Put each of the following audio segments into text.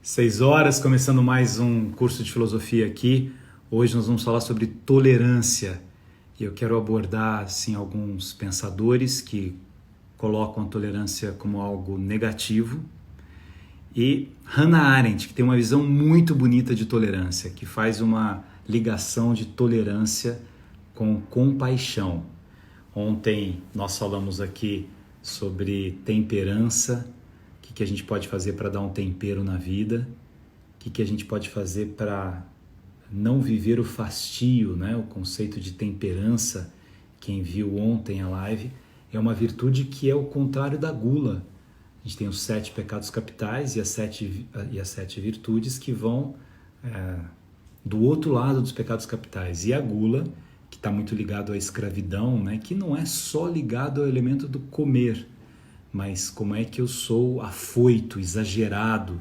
6 horas, começando mais um curso de filosofia aqui. Hoje nós vamos falar sobre tolerância. E eu quero abordar assim, alguns pensadores que colocam a tolerância como algo negativo. E Hannah Arendt, que tem uma visão muito bonita de tolerância, que faz uma ligação de tolerância com compaixão. Ontem nós falamos aqui sobre temperança, o que a gente pode fazer para dar um tempero na vida, o que a gente pode fazer para não viver o fastio, né? O conceito de temperança, quem viu ontem a live, é uma virtude que é o contrário da gula. A gente tem os 7 pecados capitais e as sete virtudes que vão do outro lado dos pecados capitais. E a gula, que está muito ligado à escravidão, né? Que não é só ligado ao elemento do comer, mas como é que eu sou afoito, exagerado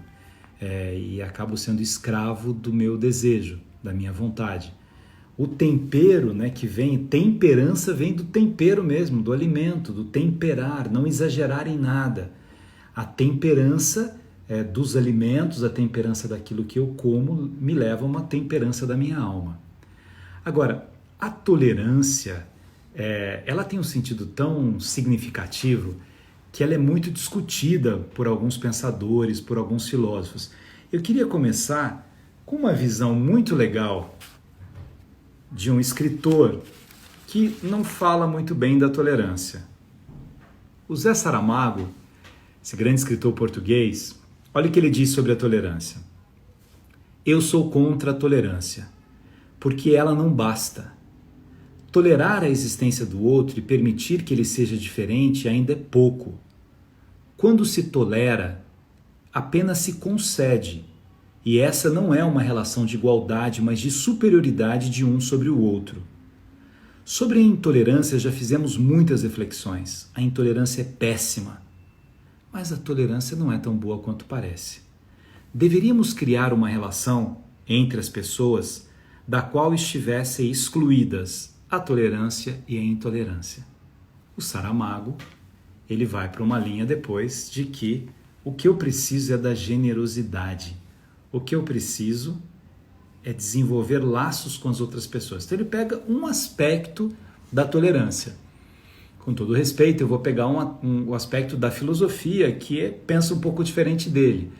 e acabo sendo escravo do meu desejo, da minha vontade. O tempero, né, que vem, temperança vem do tempero mesmo, do alimento, do temperar, não exagerar em nada. A temperança dos alimentos, a temperança daquilo que eu como, me leva a uma temperança da minha alma. Agora, a tolerância, ela tem um sentido tão significativo que ela é muito discutida por alguns pensadores, por alguns filósofos. Eu queria começar com uma visão muito legal de um escritor que não fala muito bem da tolerância. O Zé Saramago, esse grande escritor português, olha o que ele diz sobre a tolerância. Eu sou contra a tolerância, porque ela não basta. Tolerar a existência do outro e permitir que ele seja diferente ainda é pouco. Quando se tolera, apenas se concede, e essa não é uma relação de igualdade, mas de superioridade de um sobre o outro. Sobre a intolerância já fizemos muitas reflexões. A intolerância é péssima, mas a tolerância não é tão boa quanto parece. Deveríamos criar uma relação entre as pessoas da qual estivessem excluídas a tolerância e a intolerância. O Saramago, ele vai para uma linha depois de que o que eu preciso é da generosidade. O que eu preciso é desenvolver laços com as outras pessoas. Então ele pega um aspecto da tolerância. Com todo respeito, eu vou pegar um aspecto da filosofia que pensa um pouco diferente dele.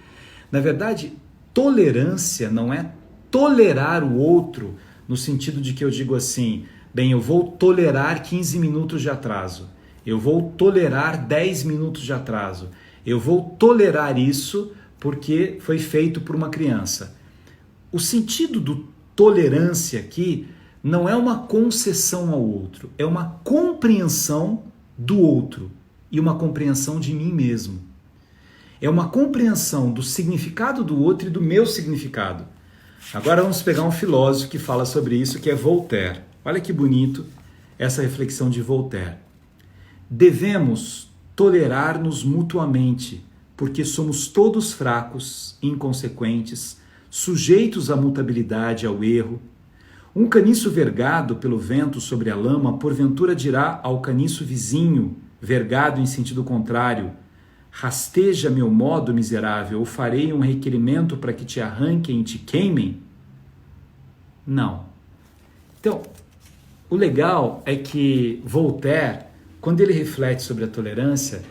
Na verdade, tolerância não é tolerar o outro no sentido de que eu digo assim, bem, eu vou tolerar 15 minutos de atraso, eu vou tolerar 10 minutos de atraso, eu vou tolerar isso porque foi feito por uma criança. O sentido do tolerância aqui não é uma concessão ao outro, é uma compreensão do outro e uma compreensão de mim mesmo. É uma compreensão do significado do outro e do meu significado. Agora vamos pegar um filósofo que fala sobre isso, que é Voltaire. Olha que bonito essa reflexão de Voltaire. Devemos tolerar-nos mutuamente, porque somos todos fracos, inconsequentes, sujeitos à mutabilidade, ao erro. Um caniço vergado pelo vento sobre a lama, porventura dirá ao caniço vizinho, vergado em sentido contrário, rasteja meu modo miserável, ou farei um requerimento para que te arranquem e te queimem? Não. Então, o legal é que Voltaire, quando ele reflete sobre a tolerância,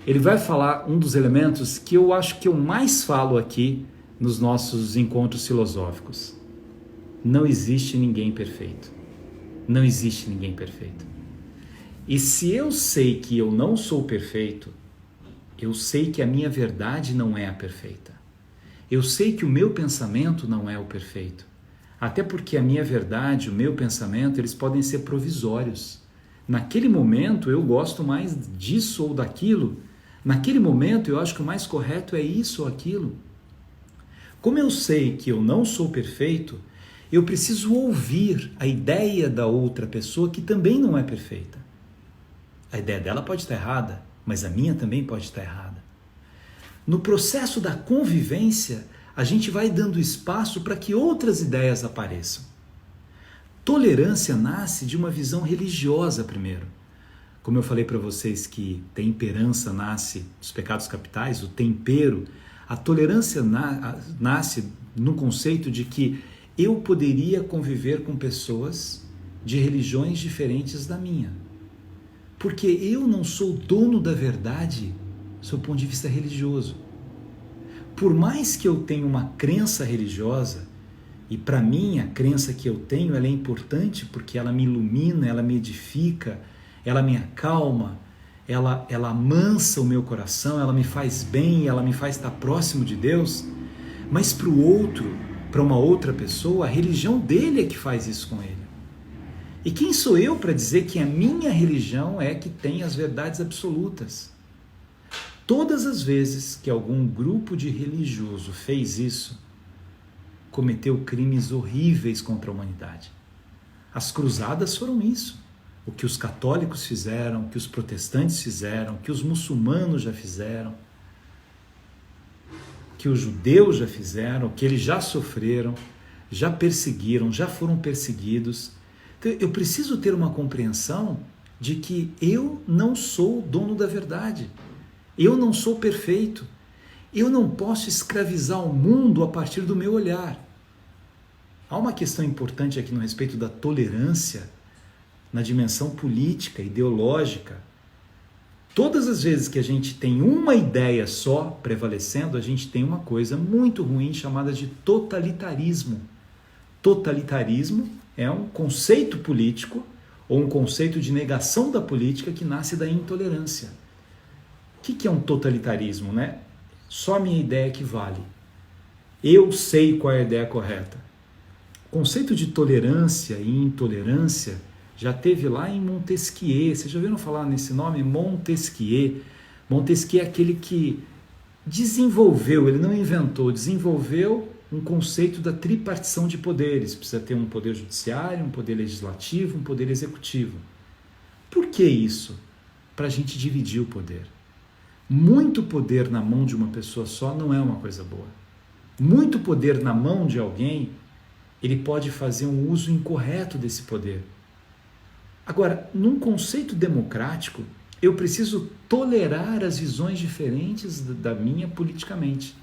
ele vai falar um dos elementos que eu acho que eu mais falo aqui nos nossos encontros filosóficos. Não existe ninguém perfeito. Não existe ninguém perfeito. E se eu sei que eu não sou perfeito, eu sei que a minha verdade não é a perfeita. Eu sei que o meu pensamento não é o perfeito. Até porque a minha verdade, o meu pensamento, eles podem ser provisórios. Naquele momento eu gosto mais disso ou daquilo. Naquele momento eu acho que o mais correto é isso ou aquilo. Como eu sei que eu não sou perfeito, eu preciso ouvir a ideia da outra pessoa que também não é perfeita. A ideia dela pode estar errada, mas a minha também pode estar errada. No processo da convivência, a gente vai dando espaço para que outras ideias apareçam. Tolerância nasce de uma visão religiosa primeiro. Como eu falei para vocês que temperança nasce dos pecados capitais, o tempero, A tolerância nasce no conceito de que eu poderia conviver com pessoas de religiões diferentes da minha. Porque eu não sou dono da verdade sob o ponto de vista religioso. Por mais que eu tenha uma crença religiosa, e para mim a crença que eu tenho ela é importante porque ela me ilumina, ela me edifica, ela me acalma, ela amansa o meu coração, ela me faz bem, ela me faz estar próximo de Deus, mas para o outro, para uma outra pessoa, a religião dele é que faz isso com ele. E quem sou eu para dizer que a minha religião é que tem as verdades absolutas? Todas as vezes que algum grupo de religioso fez isso, cometeu crimes horríveis contra a humanidade. As cruzadas foram isso. O que os católicos fizeram, o que os protestantes fizeram, o que os muçulmanos já fizeram, o que os judeus já fizeram, o que eles já sofreram, já perseguiram, já foram perseguidos. Então, eu preciso ter uma compreensão de que eu não sou o dono da verdade. Eu não sou perfeito. Eu não posso escravizar o mundo a partir do meu olhar. Há uma questão importante aqui no respeito da tolerância na dimensão política, ideológica. Todas as vezes que a gente tem uma ideia só prevalecendo, a gente tem uma coisa muito ruim chamada de totalitarismo. Totalitarismo é um conceito político ou um conceito de negação da política que nasce da intolerância. O que é um totalitarismo, né? Só a minha ideia que vale. Eu sei qual é a ideia correta. O conceito de tolerância e intolerância já teve lá em Montesquieu. Vocês já ouviram falar nesse nome? Montesquieu. Montesquieu é aquele que desenvolveu, ele não inventou, desenvolveu um conceito da tripartição de poderes. Precisa ter um poder judiciário, um poder legislativo, um poder executivo. Por que isso? Para a gente dividir o poder. Muito poder na mão de uma pessoa só não é uma coisa boa. Muito poder na mão de alguém, ele pode fazer um uso incorreto desse poder. Agora, num conceito democrático, eu preciso tolerar as visões diferentes da minha politicamente.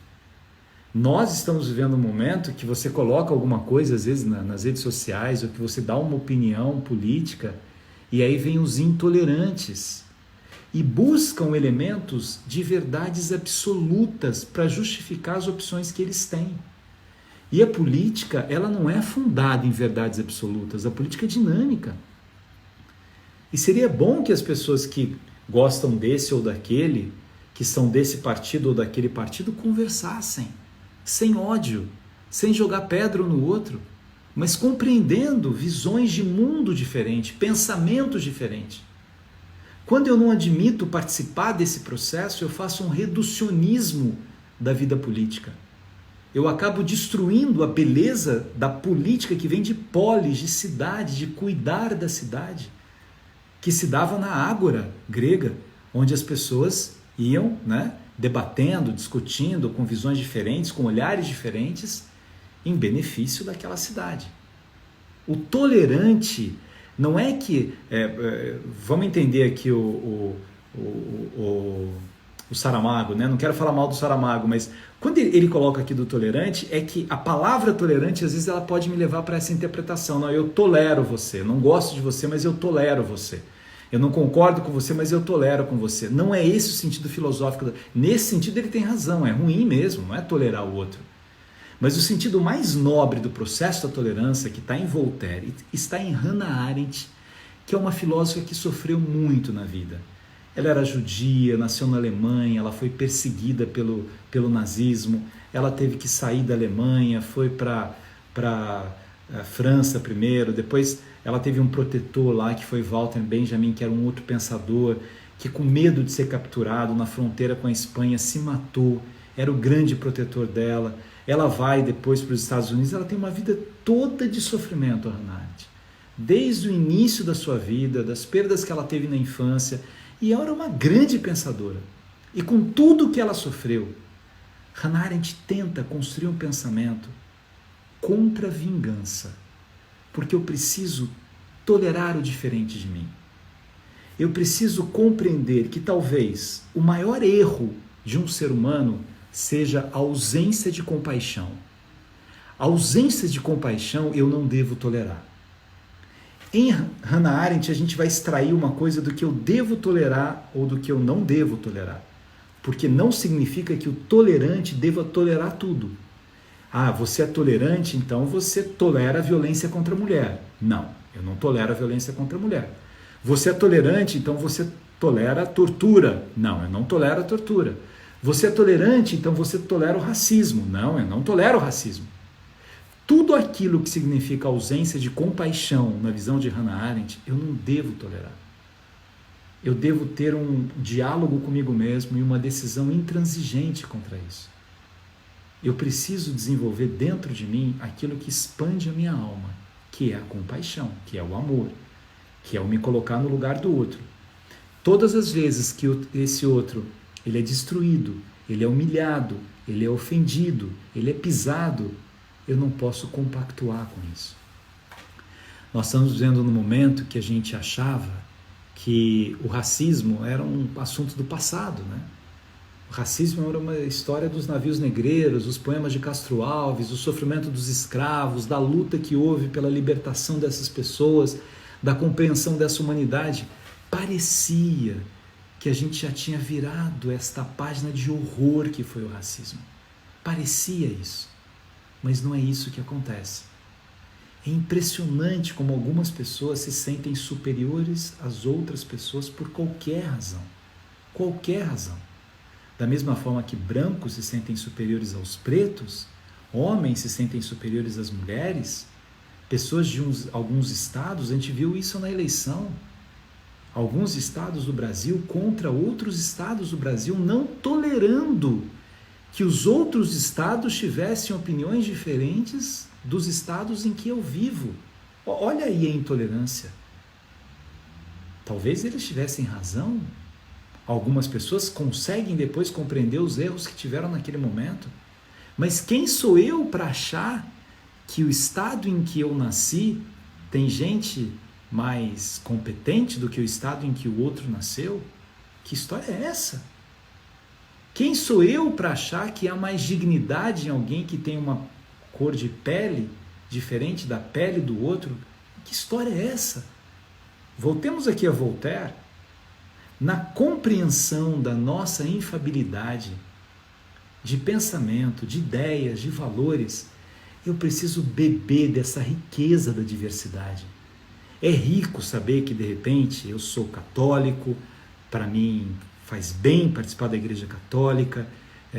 Nós estamos vivendo um momento que você coloca alguma coisa, às vezes, nas redes sociais, ou que você dá uma opinião política, e aí vem os intolerantes e buscam elementos de verdades absolutas para justificar as opções que eles têm. E a política, ela não é fundada em verdades absolutas, a política é dinâmica. E seria bom que as pessoas que gostam desse ou daquele, que são desse partido ou daquele partido, conversassem, sem ódio, sem jogar pedra um no outro, mas compreendendo visões de mundo diferente, pensamentos diferentes. Quando eu não admito participar desse processo, eu faço um reducionismo da vida política. Eu acabo destruindo a beleza da política que vem de polis, de cidade, de cuidar da cidade, que se dava na ágora grega, onde as pessoas iam, debatendo, discutindo, com visões diferentes, com olhares diferentes, em benefício daquela cidade. O tolerante não é que... vamos entender aqui o Saramago, né? Não quero falar mal do Saramago, mas quando ele coloca aqui do tolerante, é que a palavra tolerante, às vezes, ela pode me levar para essa interpretação. Não, eu tolero você, não gosto de você, mas eu tolero você. Eu não concordo com você, mas eu tolero com você. Não é esse o sentido filosófico. Nesse sentido ele tem razão, é ruim mesmo, não é tolerar o outro. Mas o sentido mais nobre do processo da tolerância, que está em Voltaire, está em Hannah Arendt, que é uma filósofa que sofreu muito na vida. Ela era judia, nasceu na Alemanha, ela foi perseguida pelo nazismo, ela teve que sair da Alemanha, foi para a França primeiro, depois ela teve um protetor lá que foi Walter Benjamin, que era um outro pensador, que com medo de ser capturado na fronteira com a Espanha se matou, era o grande protetor dela. Ela vai depois para os Estados Unidos, ela tem uma vida toda de sofrimento, Hannah Arendt. Desde o início da sua vida, das perdas que ela teve na infância, e ela era uma grande pensadora. E com tudo que ela sofreu, Hannah Arendt tenta construir um pensamento contra a vingança, porque eu preciso tolerar o diferente de mim. Eu preciso compreender que talvez o maior erro de um ser humano seja a ausência de compaixão. A ausência de compaixão eu não devo tolerar. Em Hannah Arendt, a gente vai extrair uma coisa do que eu devo tolerar ou do que eu não devo tolerar. Porque não significa que o tolerante deva tolerar tudo. Ah, você é tolerante, então você tolera a violência contra a mulher. Não, eu não tolero a violência contra a mulher. Você é tolerante, então você tolera a tortura. Não, eu não tolero a tortura. Você é tolerante, então você tolera o racismo. Não, eu não tolero o racismo. Tudo aquilo que significa ausência de compaixão na visão de Hannah Arendt, eu não devo tolerar. Eu devo ter um diálogo comigo mesmo e uma decisão intransigente contra isso. Eu preciso desenvolver dentro de mim aquilo que expande a minha alma, que é a compaixão, que é o amor, que é o me colocar no lugar do outro. Todas as vezes que esse outro ele é destruído, ele é humilhado, ele é ofendido, ele é pisado, eu não posso compactuar com isso. Nós estamos vivendo num momento que a gente achava que o racismo era um assunto do passado, né? O racismo era uma história dos navios negreiros, os poemas de Castro Alves, o sofrimento dos escravos, da luta que houve pela libertação dessas pessoas, da compreensão dessa humanidade. Parecia que a gente já tinha virado esta página de horror que foi o racismo. Parecia isso. Mas não é isso que acontece. É impressionante como algumas pessoas se sentem superiores às outras pessoas por qualquer razão. Qualquer razão. Da mesma forma que brancos se sentem superiores aos pretos, homens se sentem superiores às mulheres, pessoas de alguns estados, a gente viu isso na eleição. Alguns estados do Brasil contra outros estados do Brasil, não tolerando que os outros estados tivessem opiniões diferentes dos estados em que eu vivo. Olha aí a intolerância. Talvez eles tivessem razão. Algumas pessoas conseguem depois compreender os erros que tiveram naquele momento. Mas quem sou eu para achar que o estado em que eu nasci tem gente mais competente do que o estado em que o outro nasceu? Que história é essa? Quem sou eu para achar que há mais dignidade em alguém que tem uma cor de pele diferente da pele do outro? Que história é essa? Voltemos aqui a Voltaire. Na compreensão da nossa infabilidade de pensamento, de ideias, de valores, eu preciso beber dessa riqueza da diversidade. É rico saber que, de repente, eu sou católico, para mim faz bem participar da Igreja Católica,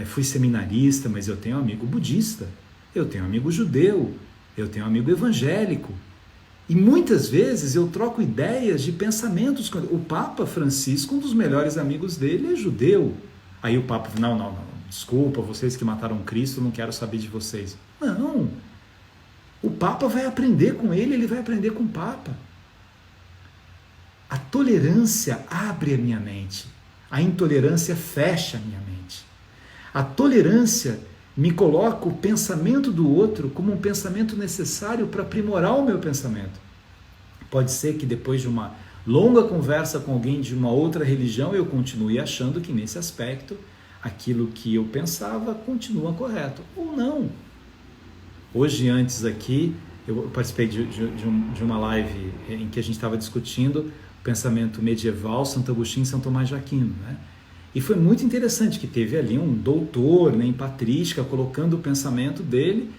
fui seminarista, mas eu tenho um amigo budista, eu tenho um amigo judeu, eu tenho um amigo evangélico. E muitas vezes eu troco ideias de pensamentos. O Papa Francisco, um dos melhores amigos dele, é judeu. Aí o Papa, não, desculpa, vocês que mataram Cristo, não quero saber de vocês. Não, o Papa vai aprender com ele vai aprender com o Papa. A tolerância abre a minha mente, a intolerância fecha a minha mente. A tolerância me coloca o pensamento do outro como um pensamento necessário para aprimorar o meu pensamento. Pode ser que depois de uma longa conversa com alguém de uma outra religião, eu continue achando que nesse aspecto, aquilo que eu pensava continua correto, ou não. Hoje, antes aqui, eu participei de uma live em que a gente estava discutindo o pensamento medieval, Santo Agostinho e São Tomás de Aquino, né? E foi muito interessante que teve ali um doutor, né, em patrística, colocando o pensamento dele,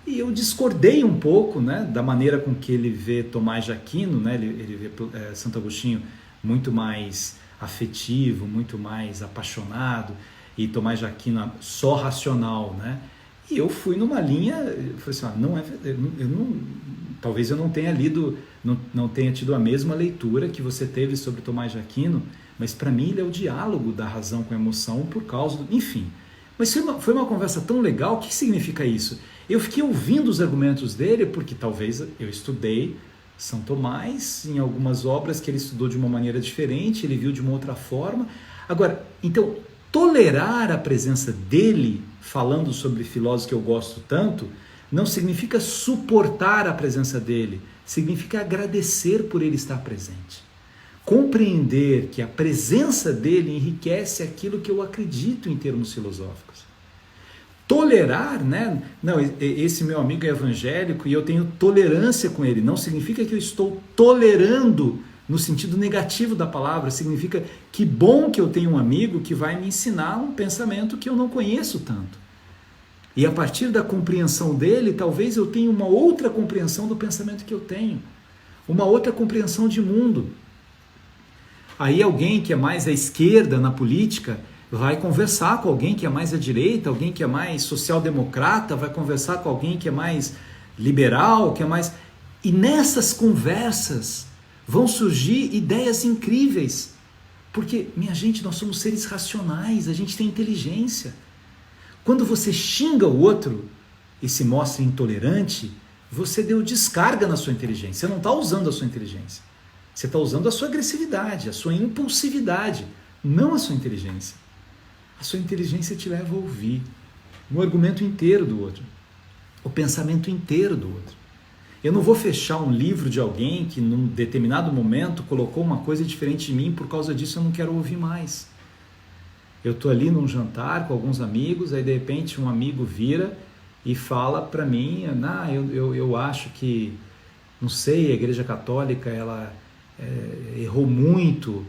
e eu discordei um pouco, né, da maneira com que ele vê Tomás de Aquino, né, ele vê Santo Agostinho muito mais afetivo, muito mais apaixonado, e Tomás de Aquino só racional, né? E eu fui numa linha, eu falei assim, talvez eu não tenha lido, não tenha tido a mesma leitura que você teve sobre Tomás de Aquino, mas para mim ele é o diálogo da razão com a emoção por causa do... Enfim, mas foi uma conversa tão legal. O que significa isso? Eu fiquei ouvindo os argumentos dele porque talvez eu estudei São Tomás em algumas obras que ele estudou de uma maneira diferente, ele viu de uma outra forma. Agora, então, tolerar a presença dele, falando sobre filósofos que eu gosto tanto, não significa suportar a presença dele, significa agradecer por ele estar presente. Compreender que a presença dele enriquece aquilo que eu acredito em termos filosóficos. tolerar, né? Não, esse meu amigo é evangélico e eu tenho tolerância com ele. Não significa que eu estou tolerando no sentido negativo da palavra. Significa que bom que eu tenho um amigo que vai me ensinar um pensamento que eu não conheço tanto. E a partir da compreensão dele, talvez eu tenha uma outra compreensão do pensamento que eu tenho. Uma outra compreensão de mundo. Aí alguém que é mais à esquerda na política vai conversar com alguém que é mais à direita, alguém que é mais social-democrata, vai conversar com alguém que é mais liberal, que é mais... E nessas conversas vão surgir ideias incríveis. Porque, minha gente, nós somos seres racionais, a gente tem inteligência. Quando você xinga o outro e se mostra intolerante, você deu descarga na sua inteligência. Você não está usando a sua inteligência. Você está usando a sua agressividade, a sua impulsividade, não a sua inteligência. A sua inteligência te leva a ouvir o argumento inteiro do outro, o pensamento inteiro do outro. Eu não vou fechar um livro de alguém que num determinado momento colocou uma coisa diferente de mim, por causa disso eu não quero ouvir mais. Eu estou ali num jantar com alguns amigos, aí de repente um amigo vira e fala para mim, eu acho que, não sei, a Igreja Católica ela errou muito,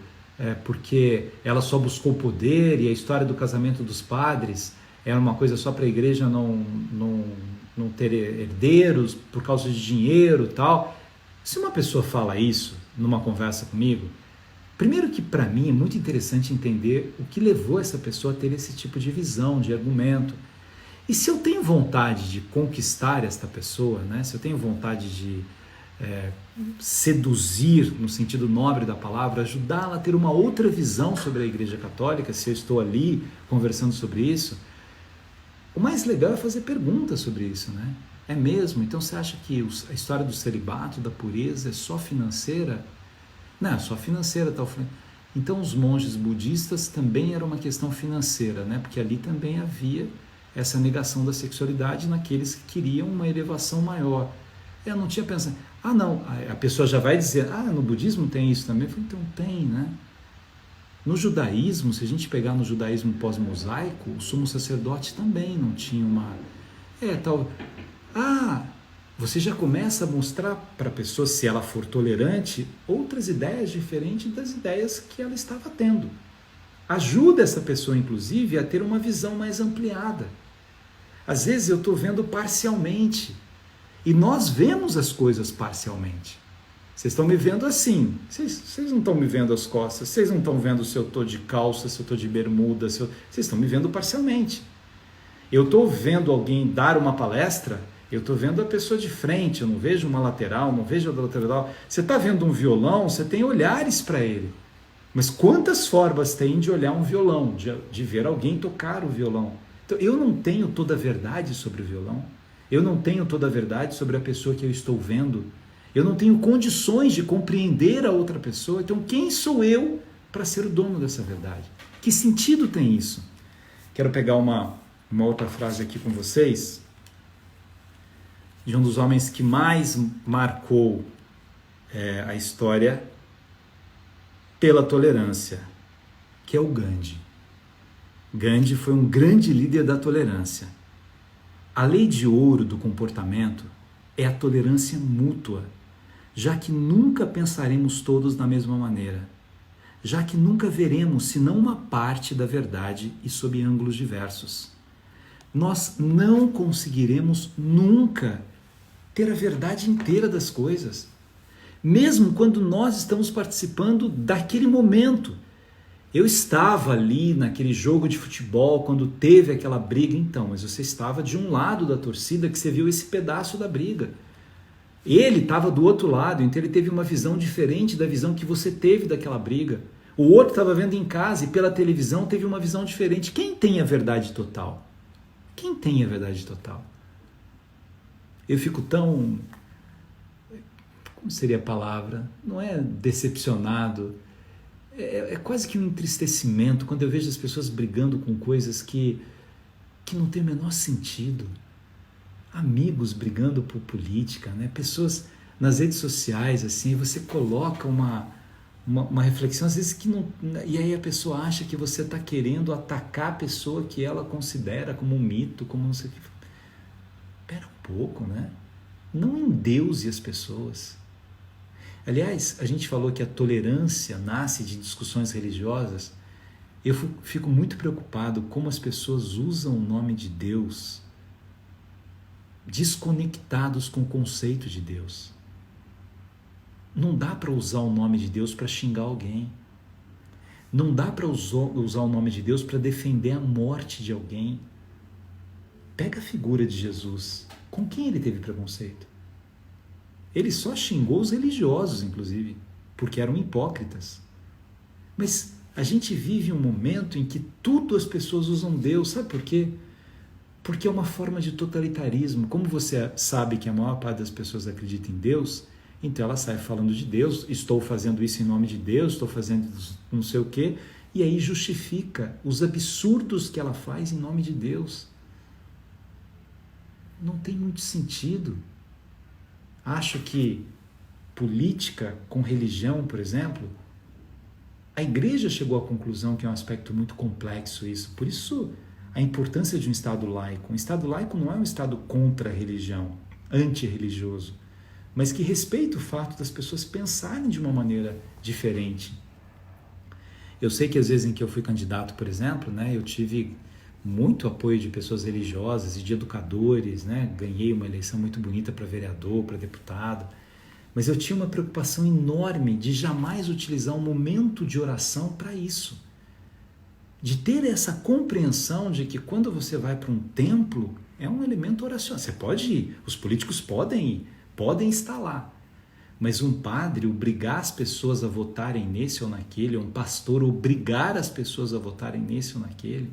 porque ela só buscou poder, e a história do casamento dos padres era uma coisa só para a igreja não ter herdeiros por causa de dinheiro e tal. Se uma pessoa fala isso numa conversa comigo, primeiro que para mim é muito interessante entender o que levou essa pessoa a ter esse tipo de visão, de argumento. E se eu tenho vontade de conquistar esta pessoa, né? Se eu tenho vontade de seduzir, no sentido nobre da palavra, ajudá-la a ter uma outra visão sobre a Igreja Católica, se eu estou ali conversando sobre isso, o mais legal é fazer perguntas sobre isso, né? É mesmo? Então você acha que a história do celibato, da pureza, é só financeira? Não, é só financeira, tal. Então os monges budistas também era uma questão financeira, né? Porque ali também havia essa negação da sexualidade naqueles que queriam uma elevação maior. Eu não tinha pensado, não, a pessoa já vai dizer, no budismo tem isso também. Eu falei, então tem, né? No judaísmo, se a gente pegar no judaísmo pós-mosaico, o sumo sacerdote também não tinha uma... você já começa a mostrar para a pessoa, se ela for tolerante, outras ideias diferentes das ideias que ela estava tendo. Ajuda essa pessoa, inclusive, a ter uma visão mais ampliada. Às vezes eu estou vendo parcialmente. E nós vemos as coisas parcialmente. Vocês estão me vendo assim. Vocês não estão me vendo as costas. Vocês não estão vendo se eu estou de calça, se eu estou de bermuda. Vocês estão me vendo parcialmente. Eu estou vendo alguém dar uma palestra, eu estou vendo a pessoa de frente. Eu não vejo uma lateral, não vejo a lateral. Você está vendo um violão, você tem olhares para ele. Mas quantas formas tem de olhar um violão, de ver alguém tocar o violão? Então, eu não tenho toda a verdade sobre o violão. Eu não tenho toda a verdade sobre a pessoa que eu estou vendo. Eu não tenho condições de compreender a outra pessoa. Então, quem sou eu para ser o dono dessa verdade? Que sentido tem isso? Quero pegar uma outra frase aqui com vocês, de um dos homens que mais marcou a história pela tolerância, que é o Gandhi. Gandhi foi um grande líder da tolerância. A lei de ouro do comportamento é a tolerância mútua, já que nunca pensaremos todos da mesma maneira, já que nunca veremos senão uma parte da verdade e sob ângulos diversos. Nós não conseguiremos nunca ter a verdade inteira das coisas, mesmo quando nós estamos participando daquele momento. Eu estava ali naquele jogo de futebol, quando teve aquela briga, então, mas você estava de um lado da torcida que você viu esse pedaço da briga. Ele estava do outro lado, então ele teve uma visão diferente da visão que você teve daquela briga. O outro estava vendo em casa e pela televisão teve uma visão diferente. Quem tem a verdade total? Quem tem a verdade total? Eu fico tão... Como seria a palavra? Não é decepcionado... É quase que um entristecimento quando eu vejo as pessoas brigando com coisas que não tem o menor sentido. Amigos brigando por política, né? Pessoas nas redes sociais, assim, você coloca uma reflexão, às vezes, que não... E aí a pessoa acha que você está querendo atacar a pessoa que ela considera como um mito, como não sei o que. Espera um pouco, né? Não endeuse as pessoas. Aliás, a gente falou que a tolerância nasce de discussões religiosas. Eu fico muito preocupado como as pessoas usam o nome de Deus desconectados com o conceito de Deus. Não dá para usar o nome de Deus para xingar alguém. Não dá para usar o nome de Deus para defender a morte de alguém. Pega a figura de Jesus. Com quem ele teve preconceito? Ele só xingou os religiosos, inclusive, porque eram hipócritas. Mas a gente vive um momento em que tudo as pessoas usam Deus. Sabe por quê? Porque é uma forma de totalitarismo. Como você sabe que a maior parte das pessoas acredita em Deus, então ela sai falando de Deus, estou fazendo isso em nome de Deus, estou fazendo não sei o quê, e aí justifica os absurdos que ela faz em nome de Deus. Não tem muito sentido. Acho que política com religião, por exemplo, a igreja chegou à conclusão que é um aspecto muito complexo isso. Por isso, a importância de um Estado laico. Um Estado laico não é um Estado contra a religião, antirreligioso, mas que respeita o fato das pessoas pensarem de uma maneira diferente. Eu sei que às vezes em que eu fui candidato, por exemplo, né, eu tive muito apoio de pessoas religiosas e de educadores, né? Ganhei uma eleição muito bonita para vereador, para deputado, mas eu tinha uma preocupação enorme de jamais utilizar um momento de oração para isso, de ter essa compreensão de que quando você vai para um templo, é um elemento oracional. Você pode ir, os políticos podem ir, podem estar lá, mas um padre obrigar as pessoas a votarem nesse ou naquele, um pastor obrigar as pessoas a votarem nesse ou naquele,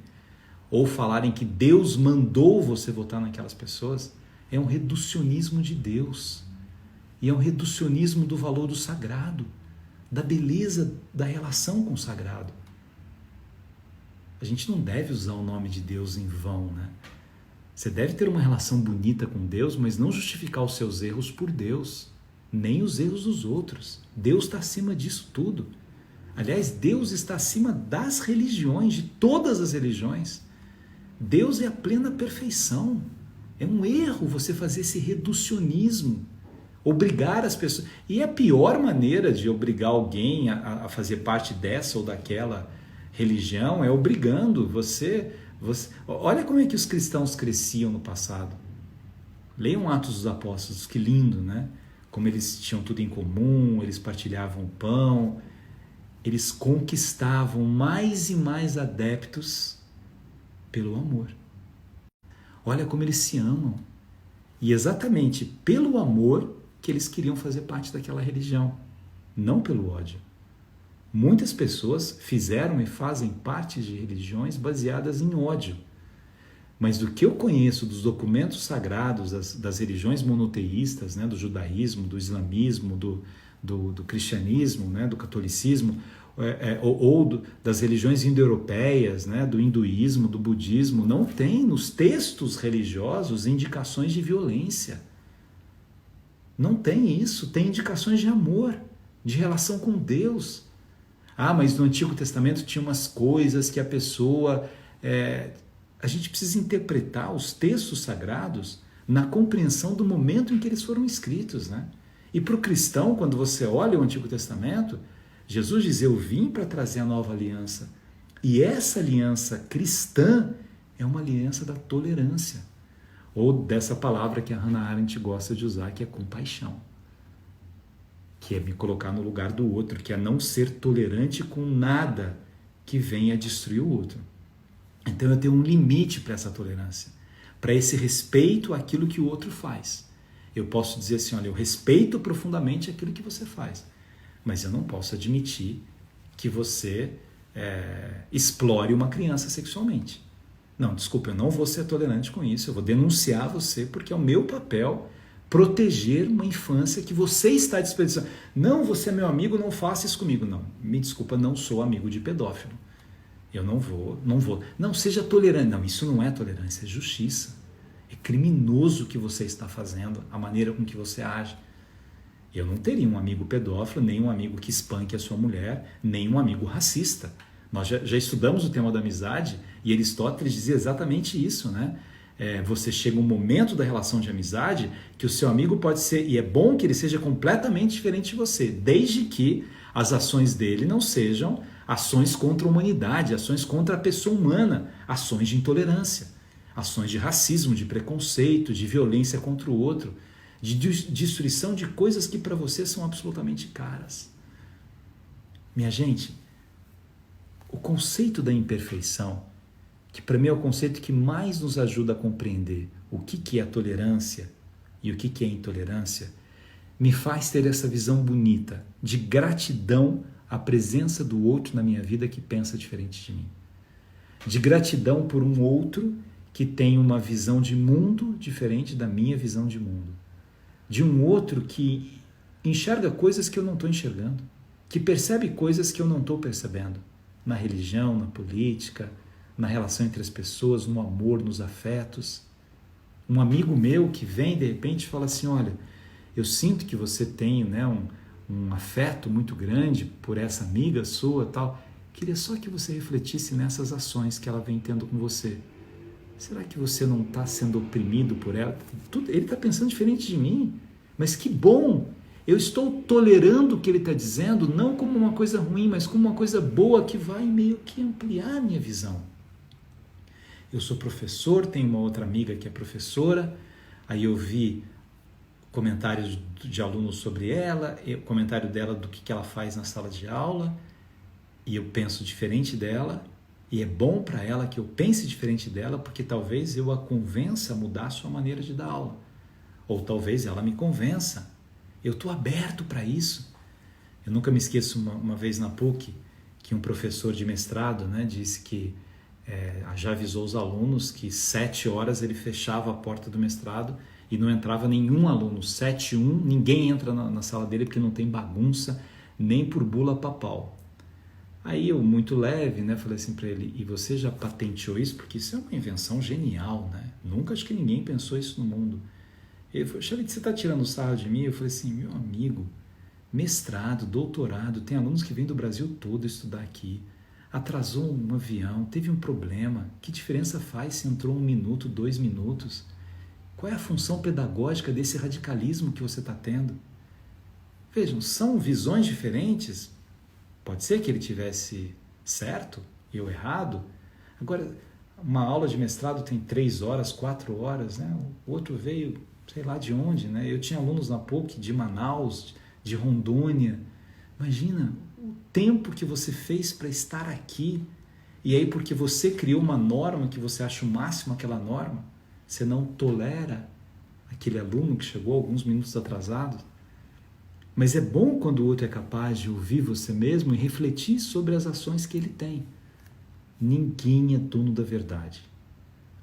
ou falarem que Deus mandou você votar naquelas pessoas, é um reducionismo de Deus. E é um reducionismo do valor do sagrado, da beleza da relação com o sagrado. A gente não deve usar o nome de Deus em vão, né? Você deve ter uma relação bonita com Deus, mas não justificar os seus erros por Deus, nem os erros dos outros. Deus está acima disso tudo. Aliás, Deus está acima das religiões, de todas as religiões. Deus é a plena perfeição. É um erro você fazer esse reducionismo, obrigar as pessoas. E a pior maneira de obrigar alguém a fazer parte dessa ou daquela religião é obrigando você. Olha como é que os cristãos cresciam no passado. Leiam Atos dos Apóstolos, que lindo, né? Como eles tinham tudo em comum, eles partilhavam o pão, eles conquistavam mais e mais adeptos pelo amor. Olha como eles se amam. E exatamente pelo amor que eles queriam fazer parte daquela religião, não pelo ódio. Muitas pessoas fizeram e fazem parte de religiões baseadas em ódio. Mas do que eu conheço dos documentos sagrados das religiões monoteístas, né, do judaísmo, do islamismo, do cristianismo, né, do catolicismo, das religiões indo-europeias, né, do hinduísmo, do budismo, não tem nos textos religiosos indicações de violência. Não tem isso, tem indicações de amor, de relação com Deus. Ah, mas no Antigo Testamento tinha umas coisas que a pessoa... A gente precisa interpretar os textos sagrados na compreensão do momento em que eles foram escritos, né? E para o cristão, quando você olha o Antigo Testamento, Jesus diz, eu vim para trazer a nova aliança. E essa aliança cristã é uma aliança da tolerância. Ou dessa palavra que a Hannah Arendt gosta de usar, que é compaixão. Que é me colocar no lugar do outro, que é não ser tolerante com nada que venha destruir o outro. Então eu tenho um limite para essa tolerância, para esse respeito àquilo que o outro faz. Eu posso dizer assim, olha, eu respeito profundamente aquilo que você faz, mas eu não posso admitir que você explore uma criança sexualmente. Não, desculpa, eu não vou ser tolerante com isso, eu vou denunciar você porque é o meu papel proteger uma infância que você está desperdiçando. Não, você é meu amigo, não faça isso comigo. Não, me desculpa, não sou amigo de pedófilo. Eu não vou. Não, seja tolerante. Não, isso não é tolerância, é justiça. É criminoso o que você está fazendo, a maneira com que você age. Eu não teria um amigo pedófilo, nem um amigo que espanque a sua mulher, nem um amigo racista. Nós já estudamos o tema da amizade e Aristóteles dizia exatamente isso, né? Você chega um momento da relação de amizade que o seu amigo pode ser, e é bom que ele seja completamente diferente de você, desde que as ações dele não sejam ações contra a humanidade, ações contra a pessoa humana, ações de intolerância, ações de racismo, de preconceito, de violência contra o outro, de destruição de coisas que para você são absolutamente caras. Minha gente, o conceito da imperfeição, que para mim é o conceito que mais nos ajuda a compreender o que é a tolerância e o que é a intolerância, me faz ter essa visão bonita de gratidão à presença do outro na minha vida que pensa diferente de mim. De gratidão por um outro que tem uma visão de mundo diferente da minha visão de mundo. De um outro que enxerga coisas que eu não estou enxergando, que percebe coisas que eu não estou percebendo, na religião, na política, na relação entre as pessoas, no amor, nos afetos. Um amigo meu que vem de repente fala assim, olha, eu sinto que você tem, né, um afeto muito grande por essa amiga sua, tal. Queria só que você refletisse nessas ações que ela vem tendo com você. Será que você não está sendo oprimido por ela? Ele está pensando diferente de mim, mas que bom! Eu estou tolerando o que ele está dizendo, não como uma coisa ruim, mas como uma coisa boa que vai meio que ampliar a minha visão. Eu sou professor, tenho uma outra amiga que é professora, aí eu vi comentários de alunos sobre ela, comentário dela do que ela faz na sala de aula, e eu penso diferente dela, e é bom para ela que eu pense diferente dela, porque talvez eu a convença a mudar a sua maneira de dar aula, ou talvez ela me convença. Eu estou aberto para isso. Eu nunca me esqueço uma vez na PUC, que um professor de mestrado, né, disse que já avisou os alunos que 7 horas ele fechava a porta do mestrado e não entrava nenhum aluno. 7:1, ninguém entra na sala dele porque não tem bagunça, nem por bula papal. Aí eu, muito leve, né, falei assim para ele, e você já patenteou isso? Porque isso é uma invenção genial, né? Nunca acho que ninguém pensou isso no mundo. Ele falou, Xavier, você está tirando sarro de mim? Eu falei assim, meu amigo, mestrado, doutorado, tem alunos que vêm do Brasil todo estudar aqui. Atrasou um avião, teve um problema. Que diferença faz se entrou 1 minuto, 2 minutos? Qual é a função pedagógica desse radicalismo que você está tendo? Vejam, são visões diferentes. Pode ser que ele tivesse certo e eu errado. Agora, uma aula de mestrado tem 3 horas, 4 horas, né? O outro veio, sei lá de onde, né? Eu tinha alunos na PUC de Manaus, de Rondônia. Imagina o tempo que você fez para estar aqui, e aí porque você criou uma norma que você acha o máximo aquela norma, você não tolera aquele aluno que chegou alguns minutos atrasado. Mas é bom quando o outro é capaz de ouvir você mesmo e refletir sobre as ações que ele tem. Ninguém é dono da verdade.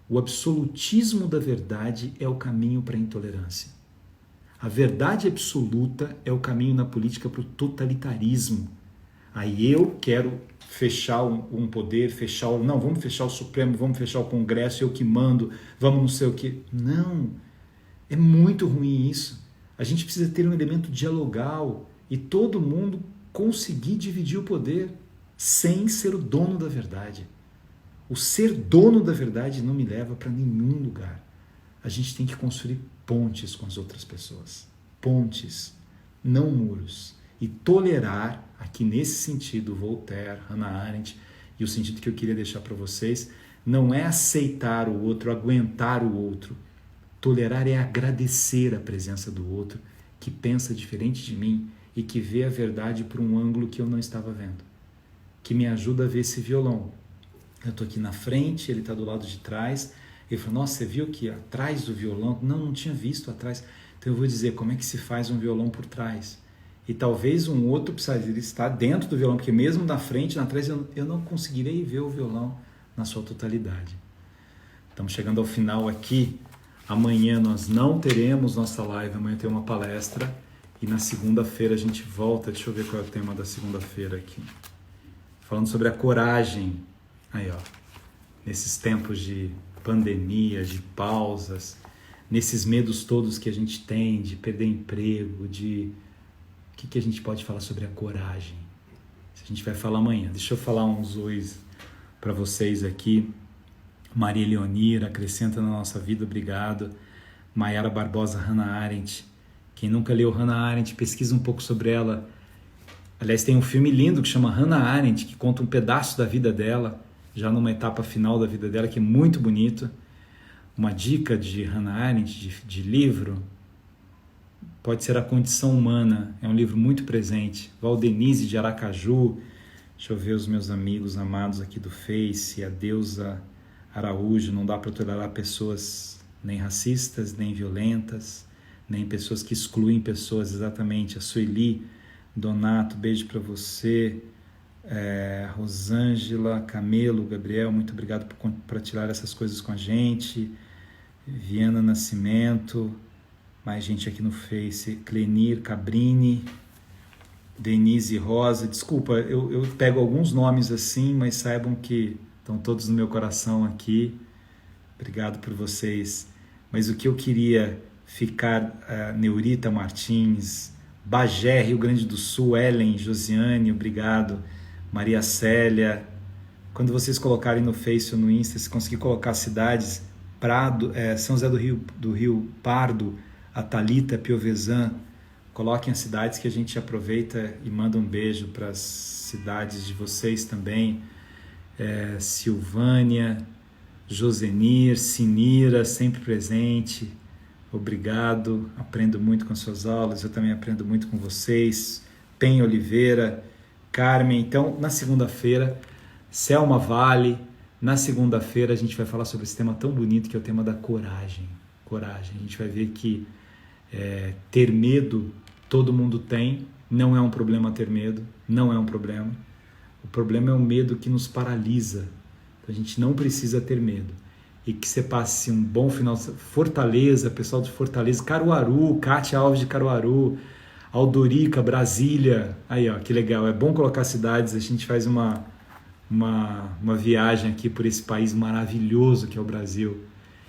O absolutismo da verdade é o caminho para a intolerância. A verdade absoluta é o caminho na política para o totalitarismo. Aí eu quero fechar um poder, não, vamos fechar o Supremo, vamos fechar o Congresso, eu que mando, vamos não sei o quê. Não, é muito ruim isso. A gente precisa ter um elemento dialogal e todo mundo conseguir dividir o poder sem ser o dono da verdade. O ser dono da verdade não me leva para nenhum lugar. A gente tem que construir pontes com as outras pessoas. Pontes, não muros. E tolerar, aqui nesse sentido, Voltaire, Hannah Arendt, e o sentido que eu queria deixar para vocês, não é aceitar o outro, aguentar o outro. Tolerar é agradecer a presença do outro, que pensa diferente de mim e que vê a verdade por um ângulo que eu não estava vendo. Que me ajuda a ver esse violão. Eu estou aqui na frente, ele está do lado de trás. Ele falou, nossa, você viu que atrás do violão? Não tinha visto atrás. Então eu vou dizer como é que se faz um violão por trás. E talvez um outro precisaria estar dentro do violão, porque mesmo na frente, na trás, eu não conseguirei ver o violão na sua totalidade. Estamos chegando ao final aqui. Amanhã nós não teremos nossa live, amanhã tem uma palestra. E na segunda-feira a gente volta. Deixa eu ver qual é o tema da segunda-feira aqui. Falando sobre a coragem. Aí, ó. Nesses tempos de pandemia, de pausas, nesses medos todos que a gente tem de perder emprego, de que a gente pode falar sobre a coragem? A gente vai falar amanhã. Deixa eu falar uns ois para vocês aqui. Maria Leonira, acrescenta na nossa vida, obrigado. Maiara Barbosa, Hannah Arendt. Quem nunca leu Hannah Arendt, pesquisa um pouco sobre ela. Aliás, tem um filme lindo que chama Hannah Arendt, que conta um pedaço da vida dela, já numa etapa final da vida dela, que é muito bonito. Uma dica de Hannah Arendt, de livro, pode ser A Condição Humana, é um livro muito presente. Valdenise de Aracaju, deixa eu ver os meus amigos amados aqui do Face, a Deusa Araújo, não dá para tolerar pessoas nem racistas, nem violentas, nem pessoas que excluem pessoas, exatamente. A Sueli Donato, beijo para você. Rosângela, Camelo, Gabriel, muito obrigado por compartilhar essas coisas com a gente. Viana Nascimento, mais gente aqui no Face, Clenir Cabrini, Denise Rosa, desculpa, eu pego alguns nomes assim, mas saibam que estão todos no meu coração aqui, obrigado por vocês. Mas o que eu queria ficar, Neurita Martins, Bagé, Rio Grande do Sul, Ellen, Josiane, obrigado, Maria Célia, quando vocês colocarem no Face ou no Insta, se conseguir colocar cidades, Prado, São José do Rio Pardo, a Thalita Piovesan, coloquem as cidades que a gente aproveita e manda um beijo para as cidades de vocês também. Silvânia, Josenir, Sinira, sempre presente, obrigado, aprendo muito com suas aulas, eu também aprendo muito com vocês. Pen Oliveira, Carmen. Então, na segunda-feira, Selma Vale, na segunda-feira a gente vai falar sobre esse tema tão bonito que é o tema da coragem. Coragem, a gente vai ver que ter medo todo mundo tem, não é um problema ter medo, não é um problema. O problema é o medo que nos paralisa. A gente não precisa ter medo. E que você passe um bom final. Fortaleza, pessoal de Fortaleza, Caruaru, Kátia Alves de Caruaru, Aldorica, Brasília. Aí, ó, que legal. É bom colocar cidades, a gente faz uma viagem aqui por esse país maravilhoso que é o Brasil.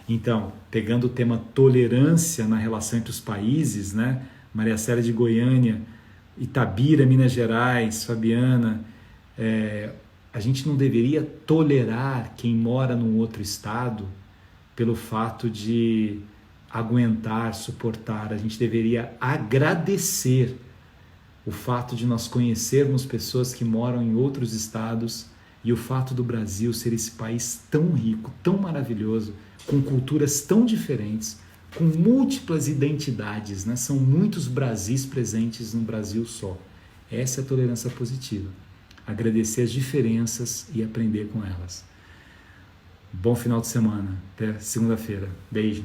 Então, pegando o tema tolerância na relação entre os países, né? Maria Célia de Goiânia, Itabira, Minas Gerais, Fabiana, a gente não deveria tolerar quem mora num outro estado pelo fato de aguentar, suportar. A gente deveria agradecer o fato de nós conhecermos pessoas que moram em outros estados e o fato do Brasil ser esse país tão rico, tão maravilhoso, com culturas tão diferentes, com múltiplas identidades, né? São muitos Brasis presentes num Brasil só. Essa é a tolerância positiva. Agradecer as diferenças e aprender com elas. Bom final de semana. Até segunda-feira. Beijo.